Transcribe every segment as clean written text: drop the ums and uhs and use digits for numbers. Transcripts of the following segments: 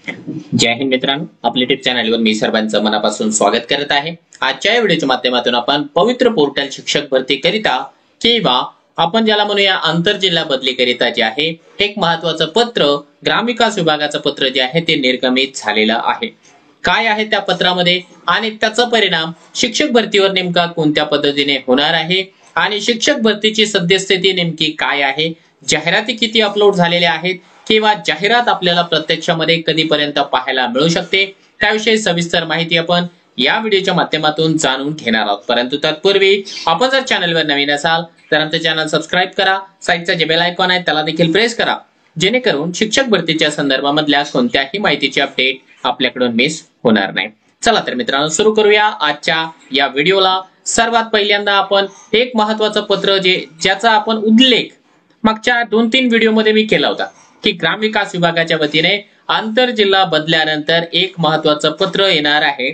जय हिंद मित्रांनो, आपल्या यूट्यूब चॅनलवर मी सर्वांचं मनापासून स्वागत करत आहे। आजच्या या व्हिडिओच्या माध्यमातून आपण पवित्र पोर्टल शिक्षक भरती करिता किंवा आपण ज्याला म्हणूया आंतरजिल्हा बदली करिता जे आहे एक महत्त्वाचं पत्र ग्रामविकास विभागाचं पत्र जे आहे ते निर्गमित झालेलं आहे। काय आहे त्या पत्रामध्ये आणि त्याचा परिणाम शिक्षक भरतीवर नेमका कोणत्या पद्धतीने होणार आहे आणि शिक्षक भरतीची सद्यस्थिती नेमकी काय आहे, जाहिराती किती अपलोड झालेल्या आहेत किंवा जाहिरात आपल्याला प्रत्यक्षामध्ये कधीपर्यंत पाहायला मिळू शकते, त्याविषयी सविस्तर माहिती आपण या व्हिडिओच्या माध्यमातून जाणून घेणार आहोत। परंतु तत्पूर्वी आपण जर चॅनलवर नवीन असाल तर आमचे चॅनल सबस्क्राइब करा, साईडचा जे बेल आयकॉन आहे त्याला देखील प्रेस करा, जेणेकरून शिक्षक भरतीच्या संदर्भामधल्या कोणत्याही माहितीची अपडेट आपल्याकडून मिस होणार नाही। चला तर मित्रांनो, सुरू करूया आजच्या या व्हिडिओला। सर्वात पहिल्यांदा आपण एक महत्त्वाचं पत्र ज्याचा आपण उल्लेख मागच्या 2-3 व्हिडिओमध्ये मी केला होता की ग्रामविकास विभागाच्या वतीने आंतरजिल्हा बदल्यानंतर एक महत्त्वाचं पत्र येणार आहे।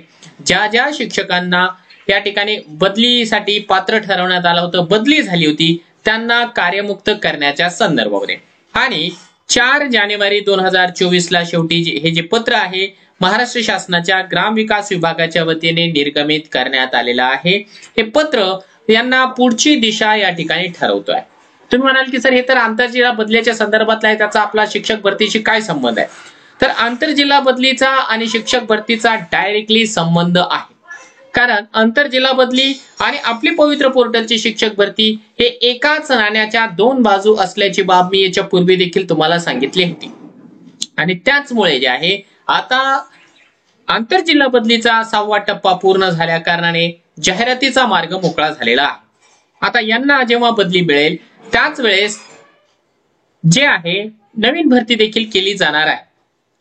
ज्या शिक्षकांना या ठिकाणी बदलीसाठी पात्र ठरवण्यात आलं होतं, बदली झाली होती, त्यांना कार्यमुक्त करण्याच्या संदर्भामध्ये आणि 4 जानेवारी 2024 ला शेवटी हे जे पत्र आहे महाराष्ट्र शासनाच्या ग्रामविकास विभागाच्या वतीने निर्गमित करण्यात आलेलं आहे। हे पत्र यांना पुढची दिशा या ठिकाणी ठरवतोय। तुम्ही म्हणाल की सर हे तर आंतरजिल्हा बदलीच्या संदर्भातला आहे, त्याचा आपला शिक्षक भरतीशी काय संबंध आहे? तर आंतरजिल्हा बदलीचा आणि शिक्षक भरतीचा डायरेक्टली संबंध आहे, कारण आंतरजिल्हा बदली आणि आपली पवित्र पोर्टलची शिक्षक भरती हे एकाच नाण्याच्या 2 बाजू असल्याची बाब मी याच्या पूर्वी देखील तुम्हाला सांगितली होती आणि त्याचमुळे जे आहे आता आंतरजिल्हा बदलीचा 6वा टप्पा पूर्ण झाल्या कारणाने जाहिरातीचा मार्ग मोकळा झालेला आहे। आता यांना जेव्हा बदली मिळेल त्याच वेळेस जे आहे नवीन भरती देखील केली जाणार आहे,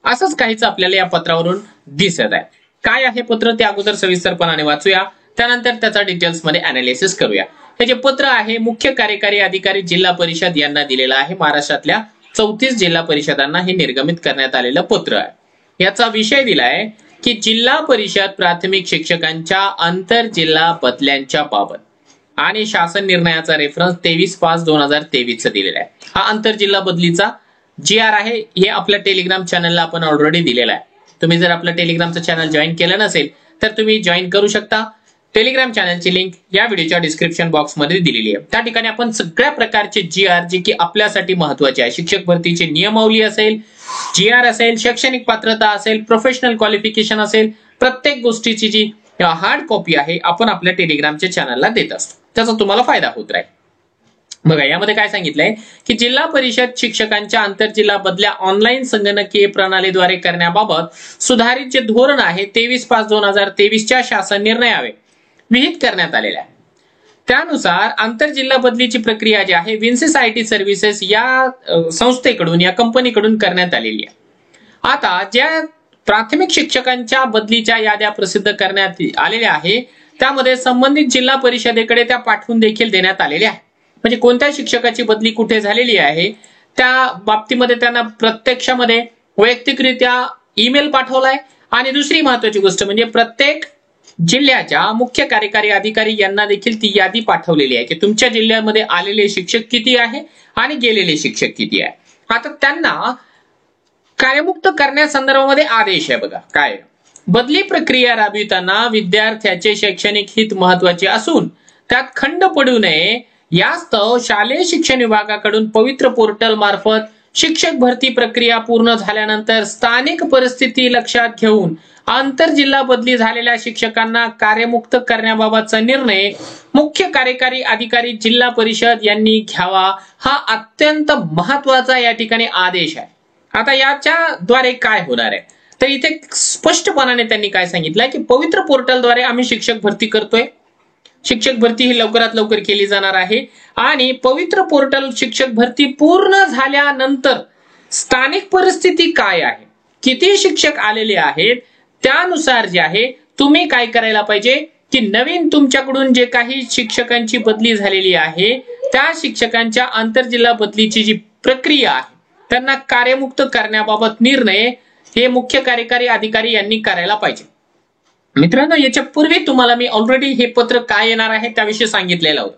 असंच काहीच आपल्याला या पत्रावरून दिसत आहे। काय आहे पत्र ते अगोदर सविस्तरपणाने वाचूया, त्यानंतर त्याचा डिटेल्स मध्ये अनालिसिस करूया। हे जे पत्र आहे मुख्य कार्यकारी अधिकारी जिल्हा परिषद यांना दिलेलं आहे। महाराष्ट्रातल्या 34 जिल्हा परिषदांना हे निर्गमित करण्यात आलेलं पत्र आहे। याचा विषय दिलाय की जिल्हा परिषद प्राथमिक शिक्षकांच्या आंतरजिल्हा बदल्यांच्या बाबत आणि शासन निर्णयाचा रेफरन्स 23/5/2023 दिलेला आहे। हा आंतरजिल्हा बदलीचा GR आहे, हे आपल्या टेलिग्राम चॅनलला आपण ऑलरेडी दिलेला आहे। तुम्ही जर आपलं टेलिग्रामचं चॅनल जॉईन केलं नसेल तर तुम्ही जॉईन करू शकता। टेलिग्राम चॅनलची लिंक या व्हिडिओच्या डिस्क्रिप्शन बॉक्स मध्ये दिलेली आहे। त्या ठिकाणी आपण सगळ्या प्रकारचे GR जे की आपल्यासाठी महत्त्वाचे आहे, शिक्षक भरतीची नियमावली असेल, GR असेल, शैक्षणिक पात्रता असेल, प्रोफेशनल क्वालिफिकेशन असेल, प्रत्येक गोष्टीची जी हार्ड कॉपी आहे आपण आपल्या टेलिग्रामच्या चॅनलला देत असतो, त्याचा तुम्हाला फायदा होत राहील। बघा यामध्ये काय सांगितलंय की जिल्हा परिषद शिक्षकांच्या आंतरजिल्हा बदल्या ऑनलाईन संगणकीय प्रणालीद्वारे करण्याबाबत सुधारित जे धोरण आहे 23/5/2023 च्या शासन निर्णयावे विहित करण्यात आलेले आहे। त्यानुसार आंतरजिल्हा बदलीची प्रक्रिया जी आहे विन्सिस IT सर्व्हिसेस या संस्थेकडून या कंपनीकडून करण्यात आलेली आहे। आता ज्या प्राथमिक शिक्षकांच्या बदलीच्या याद्या प्रसिद्ध करण्यात आलेल्या आहे त्यामध्ये संबंधित जिल्हा परिषदेकडे त्या पाठवून देखील देण्यात आलेल्या आहे। म्हणजे कोणत्या शिक्षकाची बदली कुठे झालेली आहे त्या बाबतीमध्ये त्यांना प्रत्यक्षामध्ये वैयक्तिकरित्या ईमेल पाठवलाय आणि दुसरी महत्त्वाची गोष्ट म्हणजे प्रत्येक जिल्ह्याच्या मुख्य कार्यकारी अधिकारी यांना देखील ती यादी पाठवलेली आहे की तुमच्या जिल्ह्यामध्ये आलेले शिक्षक किती आहे आणि गेलेले शिक्षक किती आहे। आता त्यांना कार्यमुक्त करण्यासंदर्भामध्ये आदेश आहे। बघा काय, बदली प्रक्रिया राबविताना विद्यार्थ्याचे शैक्षणिक हित महत्त्वाचे असून त्यात खंड पडू नये यास्तव शालेय शिक्षण विभागाकडून पवित्र पोर्टल मार्फत शिक्षक भरती प्रक्रिया पूर्ण झाल्यानंतर स्थानिक परिस्थिती लक्षात घेऊन आंतरजिल्हा बदली झालेल्या शिक्षकांना कार्यमुक्त करण्याबाबतचा निर्णय मुख्य कार्यकारी अधिकारी जिल्हा परिषद यांनी घ्यावा, हा अत्यंत महत्त्वाचा या ठिकाणी आदेश आहे। आता याच्याद्वारे काय होणार आहे तर इथे स्पष्टपणाने त्यांनी काय सांगितलंय की पवित्र पोर्टलद्वारे आम्ही शिक्षक भरती करतोय, शिक्षक भरती ही लवकरात लवकर केली जाणार आहे आणि पवित्र पोर्टल शिक्षक भरती पूर्ण झाल्यानंतर स्थानिक परिस्थिती काय आहे, किती शिक्षक आलेले आहेत त्यानुसार जे आहे तुम्ही काय करायला पाहिजे की नवीन तुमच्याकडून जे काही शिक्षकांची बदली झालेली आहे त्या शिक्षकांच्या आंतरजिल्हा बदलीची जी प्रक्रिया आहे त्यांना कार्यमुक्त करण्याबाबत निर्णय हे मुख्य कार्यकारी अधिकारी यांनी करायला पाहिजे। मित्रांनो याच्या पूर्वी तुम्हाला मी ऑलरेडी हे पत्र काय येणार आहे त्याविषयी सांगितलेलं होतं।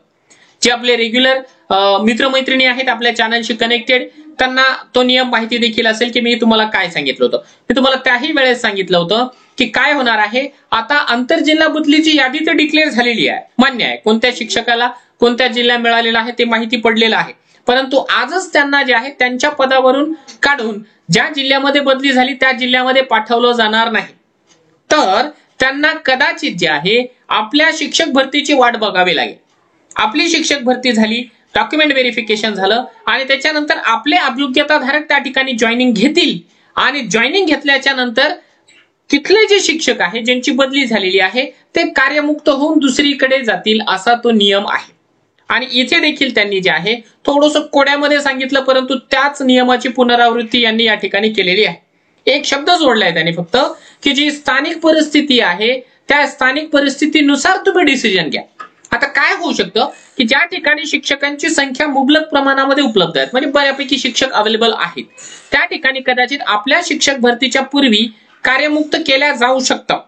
जे आपले रेग्युलर मित्रमैत्रिणी आहेत आपल्या चॅनलशी कनेक्टेड, त्यांना तो नियम माहिती देखील असेल की मी तुम्हाला काय सांगितलं होतं. मी तुम्हाला त्याही वेळेस सांगितलं होतं की काय होणार आहे. आता आंतरजिल्हा बदलीची यादी तर डिक्लेअर झालेली आहे, मान्य आहे, कोणत्या शिक्षकाला कोणत्या जिल्हा मिळालेला आहे ते माहिती पडलेलं आहे. परंतु आजच त्यांना जे आहे त्यांच्या पदावरून काढून ज्या जिल्ह्यामध्ये बदली झाली त्या जिल्ह्यामध्ये पाठवलं जाणार नाही. तर त्यांना कदाचित जे आहे आपल्या शिक्षक भरतीची वाट बघावी लागेल. आपली शिक्षक भरती झाली, डॉक्युमेंट व्हेरिफिकेशन झालं आणि त्याच्यानंतर आपले अभियोग्यताधारक त्या ठिकाणी जॉईनिंग घेतील आणि जॉईनिंग घेतल्याच्या नंतर तिथले जे शिक्षक आहे ज्यांची बदली झालेली आहे ते कार्यमुक्त होऊन दुसरीकडे जातील, असा तो नियम आहे. आणि इथे देखील त्यांनी जे आहे थोडंसं कोड्यामध्ये सांगितलं, परंतु त्याच नियमाची पुनरावृत्ती यांनी या ठिकाणी केलेली आहे. एक शब्द जोडलाय त्याने फक्त की जी स्थानिक परिस्थिती आहे त्या स्थानिक परिस्थितीनुसार तुम्ही डिसिजन घ्या. आता काय होऊ शकतं की ज्या ठिकाणी शिक्षकांची संख्या मुबलक प्रमाणामध्ये उपलब्ध आहेत, म्हणजे बऱ्यापैकी शिक्षक अवेलेबल आहेत, त्या ठिकाणी कदाचित आपल्या शिक्षक भरतीच्या पूर्वी कार्यमुक्त केल्या जाऊ शकतं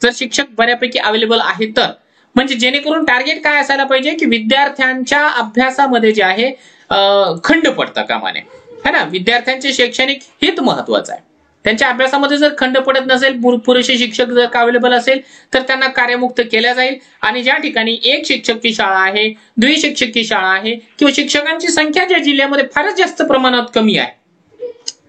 जर शिक्षक बऱ्यापैकी अवेलेबल आहेत तर. म्हणजे जेणेकरून टार्गेट काय असायला पाहिजे की विद्यार्थ्यांच्या अभ्यासामध्ये जे आहे खंड पडता कामा नये, है ना. विद्यार्थ्यांचे शैक्षणिक हित महत्वाचं आहे. त्यांच्या अभ्यासामध्ये जर खंड पडत नसेल, पुरेसे शिक्षक जर अवेलेबल असेल तर त्यांना कार्यमुक्त केल्या जाईल. आणि ज्या ठिकाणी एक शिक्षकची शाळा आहे, द्विशिक्षकी शाळा आहे किंवा शिक्षकांची संख्या ज्या जिल्ह्यामध्ये फारच जास्त प्रमाणात कमी आहे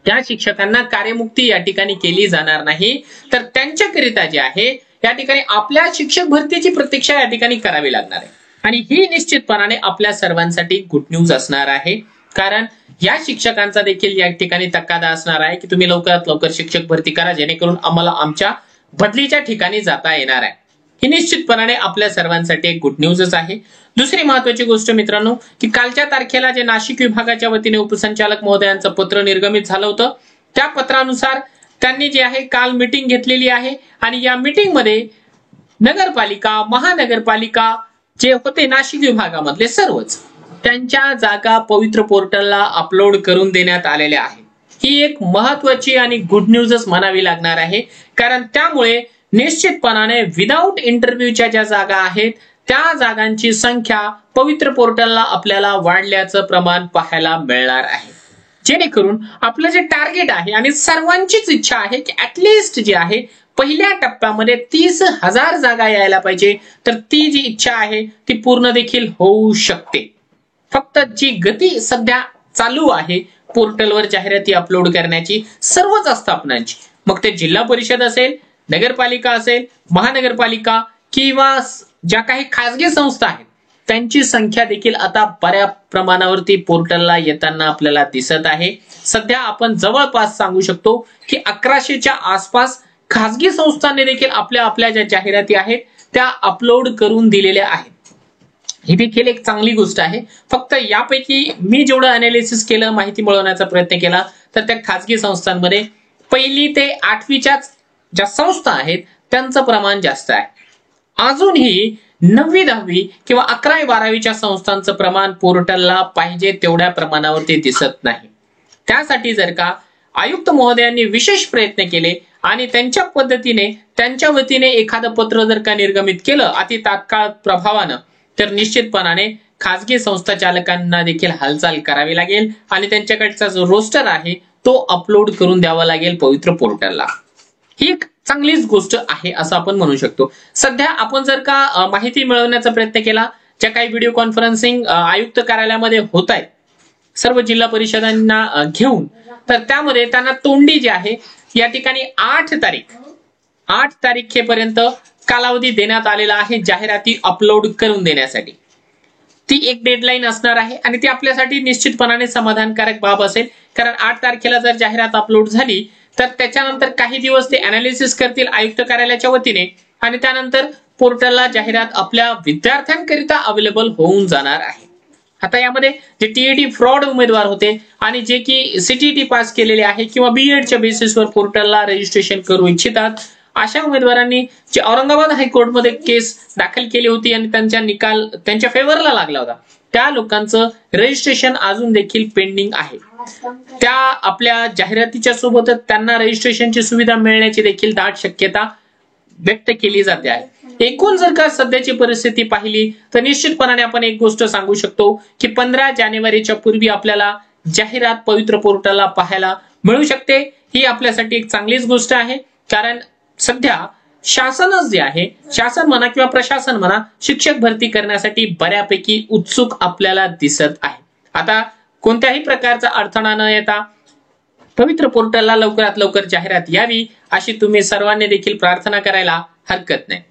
त्या शिक्षकांना कार्यमुक्ती या ठिकाणी केली जाणार नाही. तर त्यांच्याकरिता जे आहे या ठिकाणी आपल्या शिक्षक भरतीची प्रतीक्षा या ठिकाणी करावी लागणार आहे. आणि ही निश्चितपणाने आपल्या सर्वांसाठी गुड न्यूज असणार आहे, कारण या शिक्षकांचा देखील या ठिकाणी तकादा असणार आहे की तुम्ही लवकरात लवकर शिक्षक भरती करा जेणेकरून आम्हाला आमच्या बदलीच्या ठिकाणी जाता येणार आहे. ही निश्चितपणाने आपल्या सर्वांसाठी एक गुड न्यूजच आहे. दुसरी महत्वाची गोष्ट मित्रांनो की कालच्या तारखेला जे नाशिक विभागाच्या वतीने उपसंचालक महोदयांचं पत्र निर्गमित झालं होतं त्या पत्रानुसार त्यांनी जे आहे काल मीटिंग घेतलेली आहे आणि या मीटिंग मध्ये नगरपालिका, महानगरपालिका जे होते नाशिक विभागामधले सर्वच त्यांच्या जागा पवित्र पोर्टलला अपलोड करून देण्यात आलेल्या आहेत. ही एक महत्वाची आणि गुड न्यूजच म्हणावी लागणार आहे, कारण त्यामुळे निश्चितपणाने विदाऊट इंटरव्ह्यूच्या ज्या जागा आहेत त्या जागांची संख्या पवित्र पोर्टलला आपल्याला वाढल्याचं प्रमाण पाहायला मिळणार आहे. जेणेकरून आपलं जे टार्गेट आहे आणि सर्वांचीच इच्छा आहे की ऍटलिस्ट जे आहे पहिल्या टप्प्यामध्ये 30,000 जागा यायला पाहिजे, तर ती जी इच्छा आहे ती पूर्ण देखील होऊ शकते. फक्त जी गती सध्या चालू आहे पोर्टलवर जाहिराती अपलोड करण्याची सर्वच आस्थापनांची, मग ते जिल्हा परिषद असेल, नगरपालिका असेल, महानगरपालिका किंवा ज्या काही खासगी संस्था आहेत त्यांची संख्या देखील आता बऱ्या प्रमाणावरती पोर्टलला येताना आपल्याला दिसत आहे. सध्या आपण जवळपास सांगू शकतो की 1100च्या आसपास खासगी संस्थांनी देखील आपल्या ज्या जाहिराती आहेत त्या अपलोड करून दिलेल्या आहेत. ही देखील एक चांगली गोष्ट आहे. फक्त यापैकी मी जेवढं अनालिसिस केलं, माहिती मिळवण्याचा प्रयत्न केला, तर त्या खासगी संस्थांमध्ये 1ली ते 8वीच्या ज्या संस्था आहेत त्यांचं प्रमाण जास्त आहे. अजूनही 9वी 10वी किंवा 11वी 12वीच्या संस्थांचं प्रमाण पोर्टलला पाहिजे तेवढ्या प्रमाणावरती दिसत नाही. त्यासाठी जर का आयुक्त महोदयांनी विशेष प्रयत्न केले आणि त्यांच्या पद्धतीने त्यांच्या वतीने एखादं पत्र जर का निर्गमित केलं अति तात्काळ प्रभावानं, तर निश्चितपणाने खासगी संस्था चालकांना देखील हालचाल करावी लागेल आणि त्यांच्याकडचा जो रोस्टर आहे तो अपलोड करून द्यावा लागेल पवित्र पोर्टलला. ही एक चांगलीच गोष्ट आहे असं आपण म्हणू शकतो. सध्या आपण जर का माहिती मिळवण्याचा प्रयत्न केला, ज्या काही व्हिडिओ कॉन्फरन्सिंग आयुक्त कार्यालयामध्ये होत आहेत सर्व जिल्हा परिषदांना घेऊन, तर त्यामध्ये त्यांना तोंडी जी आहे या ठिकाणी 8 तारखेपर्यंत कालावधी देण्यात आलेला आहे जाहिराती अपलोड करून देण्यासाठी. ती एक डेडलाईन असणार आहे आणि ती आपल्यासाठी निश्चितपणाने समाधानकारक बाब असेल, कारण 8 तारखेला जर जाहिरात अपलोड झाली तर त्याच्यानंतर काही दिवस ते अनालिसिस करतील आयुक्त कार्यालयाच्या वतीने आणि त्यानंतर पोर्टलला जाहिरात आपल्या विद्यार्थ्यांकरिता अवेलेबल होऊन जाणार आहे. आता यामध्ये जे टीईटी फ्रॉड उमेदवार होते आणि जे की सीटीईटी पास केलेले आहे किंवा बीएडच्या बेसिसवर पोर्टलला रजिस्ट्रेशन करू इच्छितात अशा उमेदवारांनी जे औरंगाबाद हायकोर्टमध्ये केस दाखल केली होती आणि त्यांचा निकाल त्यांच्या फेवरला लागला होता, त्या लोकांचं रजिस्ट्रेशन अजून देखील पेंडिंग आहे. त्या आपल्या जाहिरातीच्या सोबतच त्यांना रजिस्ट्रेशनची सुविधा मिळण्याची देखील दाट शक्यता व्यक्त केली जाते आहे. एकूण जर का सध्याची परिस्थिती पाहिली तर निश्चितपणाने आपण एक गोष्ट सांगू शकतो की 15 जानेवारीच्या पूर्वी आपल्याला जाहिरात पवित्र पोर्टलला पाहायला मिळू शकते. ही आपल्यासाठी एक चांगलीच गोष्ट आहे, कारण सध्या शासनच जे आहे, शासन म्हणा किंवा प्रशासन म्हणा, शिक्षक भरती करण्यासाठी बऱ्यापैकी उत्सुक आपल्याला दिसत आहे. आता कोणत्याही प्रकारचा अडथळा न येता पवित्र पोर्टलला लवकरात लवकर जाहिरात यावी अशी तुम्ही सर्वांनी देखील प्रार्थना करायला हरकत नाही.